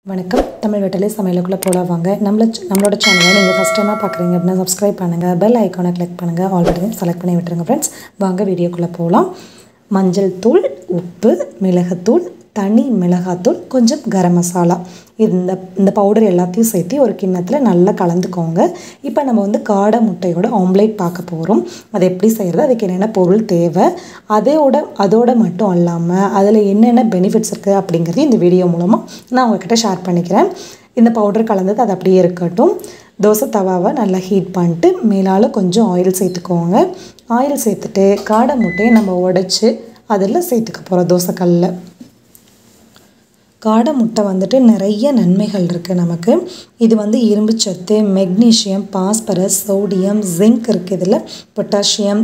வணக்கம் தமிழ் வெற்றிலை சமையலுக்குள்ள போலாம் வாங்க நம்மளோட சேனலை நீங்கள் ஃபர்ஸ்ட் டைமாக பார்க்குறீங்க அப்படின்னா சப்ஸ்கிரைப் பண்ணுங்கள் பெல் ஐக்கானை கிளிக் பண்ணுங்கள் ஆல் பட்டனை செலக்ட் பண்ணி விட்டுருங்க ஃப்ரெண்ட்ஸ் வாங்க வீடியோக்குள்ளே போகலாம் மஞ்சள் தூள் உப்பு மிளகுத்தூள் தனி மிளகாத்தூள் கொஞ்சம் கரம் மசாலா இந்த பவுடர் எல்லாத்தையும் சேர்த்து ஒரு கிண்ணத்தில் நல்லா கலந்துக்கோங்க இப்போ நம்ம வந்து காடை முட்டையோட ஆம்லேட் பார்க்க போகிறோம் அதை எப்படி செய்கிறது அதுக்கு என்னென்ன பொருள் தேவை அதோட மட்டும் இல்லாமல் அதில் என்னென்ன பெனிஃபிட்ஸ் இருக்குது அப்படிங்கிறது இந்த வீடியோ மூலமாக நான் உங்கள்கிட்ட ஷேர் பண்ணிக்கிறேன் இந்த பவுடர் கலந்தது அது அப்படியே இருக்கட்டும் தோசை தவாவை நல்லா ஹீட் பண்ணிட்டு மேலால் கொஞ்சம் ஆயில் சேர்த்துக்கோங்க ஆயில் சேர்த்துட்டு காடை முட்டையை நம்ம உடைச்சி அதில் சேர்த்துக்க போகிறோம் தோசைக்கல்லில் காடை முட்டை வந்துட்டு நிறைய நன்மைகள் இருக்குது நமக்கு இது வந்து இரும்பு சத்து மெக்னீஷியம் பாஸ்பரஸ் சோடியம் ஜிங்க் இருக்குது இதில் பொட்டாசியம்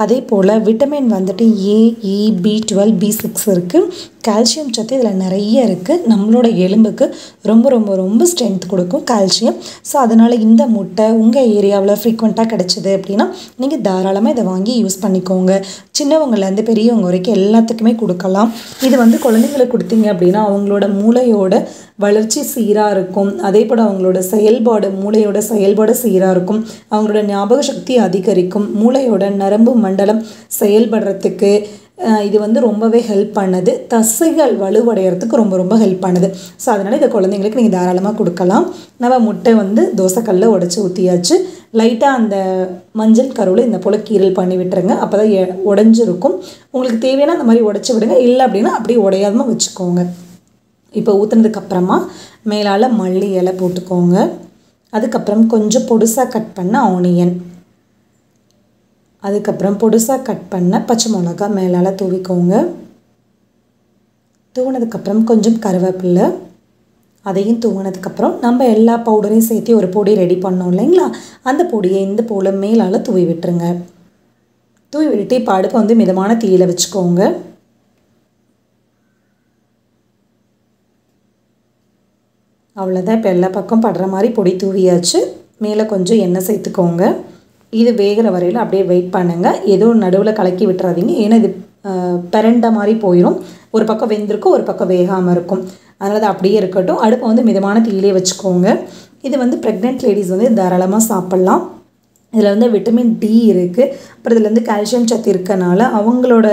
அதே போல் விட்டமின் வந்துட்டு ஏ இ B12 B6 இருக்குது கால்சியம் சத்து இதில் நிறைய இருக்குது நம்மளோட எலும்புக்கு ரொம்ப ரொம்ப ரொம்ப ஸ்ட்ரென்த் கொடுக்கும் கால்சியம் ஸோ அதனால் இந்த முட்டை உங்கள் ஏரியாவில் ஃப்ரீக்வெண்ட்டாக கிடச்சிது அப்படின்னா நீங்கள் தாராளமாக இதை வாங்கி யூஸ் பண்ணிக்கோங்க சின்னவங்கலேருந்து பெரியவங்க வரைக்கும் எல்லாத்துக்குமே கொடுக்கலாம் இது வந்து குழந்தைங்களுக்கு கொடுத்தீங்க அப்படின்னா அவங்களோட மூளையோட வளர்ச்சி சீராக இருக்கும் அதே போல் அவங்களோட மூளையோட செயல்பாடு சீராக இருக்கும் அவங்களோட ஞாபக சக்தி அதிகரிக்கும் மூளையோட நரம்பு மண்டலம் செயல்படுறதுக்கு இது வந்து ரொம்பவே ஹெல்ப் பண்ணுது தசைகள் வலுவடைகிறதுக்கு ரொம்ப ரொம்ப ஹெல்ப் பண்ணுது ஸோ அதனால் இதை குழந்தைங்களுக்கு நீங்கள் தாராளமாக கொடுக்கலாம் நம்ம முட்டை வந்து தோசைக்கல்ல உடச்சி ஊற்றியாச்சு லைட்டாக அந்த மஞ்சள் கருவில் இந்த போல் கீரல் பண்ணி விட்டுருங்க அப்போ தான் உடஞ்சிருக்கும் உங்களுக்கு தேவையான அந்த மாதிரி உடச்சி விடுங்க இல்லை அப்படின்னா அப்படியே உடையாமல் வச்சுக்கோங்க இப்போ ஊற்றுனதுக்கப்புறமா மேலால் மல்லி இலை போட்டுக்கோங்க அதுக்கப்புறம் கொஞ்சம் பொடுசாக கட் பண்ண ஆனியன் அதுக்கப்புறம் பொடுசாக கட் பண்ண பச்சை மிளகா மேலால் தூவிக்கோங்க தூவினதுக்கப்புறம் கொஞ்சம் கருவேப்பிலை அதையும் தூவினதுக்கப்புறம் நம்ம எல்லா பவுடரையும் சேர்த்து ஒரு பொடி ரெடி பண்ணோம் இல்லைங்களா அந்த பொடியை இந்த போல் மேலால் தூவி விட்டுருங்க தூவி விட்டுட்டு இப்போ அடுப்பை வந்து மிதமான தீயில வச்சுக்கோங்க அவ்வளோதான் இப்போ எல்லா பக்கம் படுற மாதிரி பொடி தூவியாச்சு மேலே கொஞ்சம் எண்ணெய் சேர்த்துக்கோங்க இது வேகிற வரையில் அப்படியே வெயிட் பண்ணுங்கள் எதுவும் நடுவில் கலக்கி விட்டுறாதீங்க ஏன்னா இது பிரண்ட மாதிரி போயிடும் ஒரு பக்கம் வெந்திருக்கும் ஒரு பக்கம் வேகாமல் இருக்கும் அதனால் அது அப்படியே இருக்கட்டும் அடுப்பை வந்து மிதமான தீயிலே வச்சுக்கோங்க இது வந்து ப்ரெக்னென்ட் லேடிஸ் வந்து தாராளமாக சாப்பிட்லாம் இதில் வந்து விட்டமின் டி இருக்குது அப்புறம் இதில் வந்து கால்சியம் சத்து இருக்கனால அவங்களோட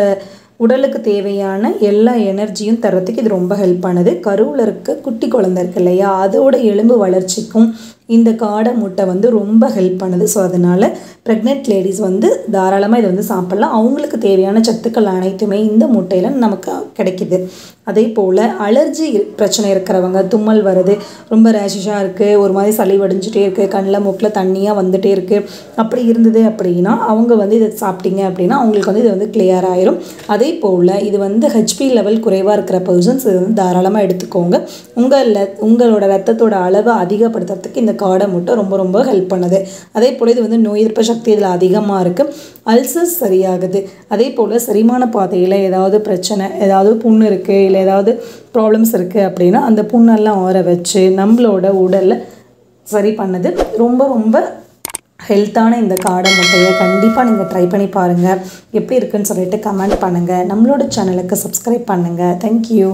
உடலுக்கு தேவையான எல்லா எனர்ஜியும் தர்றதுக்கு இது ரொம்ப ஹெல்ப் பண்ணுது கருவில் இருக்க குட்டி குழந்தை இருக்கு இல்லையா அதோட எலும்பு வளர்ச்சிக்கும் இந்த காடை முட்டை வந்து ரொம்ப ஹெல்ப் பண்ணுது ஸோ அதனால் ப்ரெக்னென்ட் லேடிஸ் வந்து தாராளமாக இதை வந்து சாப்பிட்லாம் அவங்களுக்கு தேவையான சத்துக்கள் அனைத்துமே இந்த முட்டையில் நமக்கு கிடைக்கிது அதே போல் அலர்ஜி பிரச்சனை இருக்கிறவங்க தும்மல் வருது ரொம்ப ரேஷிஷாக இருக்குது ஒரு மாதிரி சளி வடிஞ்சிட்டே இருக்குது கண்ணில் மூக்கில் தண்ணியாக வந்துகிட்டே இருக்குது அப்படி இருந்தது அப்படின்னா அவங்க வந்து இதை சாப்பிட்டீங்க அப்படின்னா அவங்களுக்கு வந்து இது வந்து கிளியர் ஆயிரும் அதே போல் இது வந்து ஹெச்பி லெவல் குறைவாக இருக்கிற பர்சன்ஸ் இது வந்து தாராளமாக எடுத்துக்கோங்க உங்களோட ரத்தத்தோட அளவை அதிகப்படுத்துறதுக்கு இந்த காடை முட்டை ரொம்ப ரொம்ப ஹெல்ப் பண்ணுது அதே போல் இது வந்து நோய் எதிர்ப்பு சக்தி இதில் அதிகமாக இருக்குது அல்சர்ஸ் சரியாகுது அதே போல் செரிமான பாதையில் ஏதாவது பிரச்சனை ஏதாவது புண்ணு இருக்குது இல்லை ஏதாவது ப்ராப்ளம்ஸ் இருக்குது அப்படின்னா அந்த புண்ணெல்லாம் ஆற வச்சு நம்மளோட உடலில் சரி பண்ணது ரொம்ப ரொம்ப ஹெல்த்தான இந்த காடை முட்டையை கண்டிப்பாக நீங்கள் ட்ரை பண்ணி பாருங்கள் எப்படி இருக்குன்னு சொல்லிட்டு கமெண்ட் பண்ணுங்கள் நம்மளோட சேனலுக்கு சப்ஸ்கிரைப் பண்ணுங்கள் தேங்க்யூ